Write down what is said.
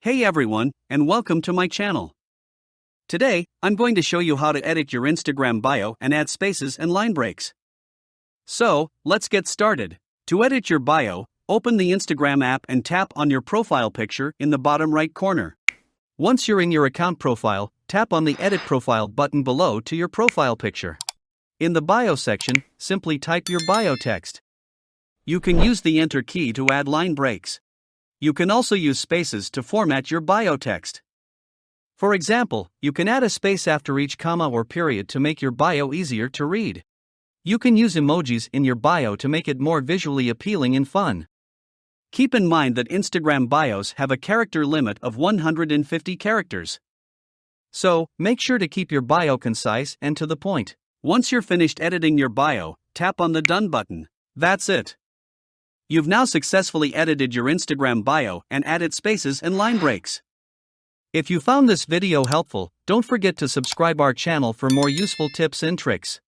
Hey everyone, and welcome to my channel. Today, I'm going to show you how to edit your Instagram bio and add spaces and line breaks. So, let's get started. To edit your bio, open the Instagram app and tap on your profile picture in the bottom right corner. Once you're in your account profile, tap on the Edit Profile button below to your profile picture. In the bio section, simply type your bio text. You can use the Enter key to add line breaks. You can also use spaces to format your bio text. For example, you can add a space after each comma or period to make your bio easier to read. You can use emojis in your bio to make it more visually appealing and fun. Keep in mind that Instagram bios have a character limit of 150 characters. So, make sure to keep your bio concise and to the point. Once you're finished editing your bio, tap on the Done button. That's it. You've now successfully edited your Instagram bio and added spaces and line breaks. If you found this video helpful, don't forget to subscribe our channel for more useful tips and tricks.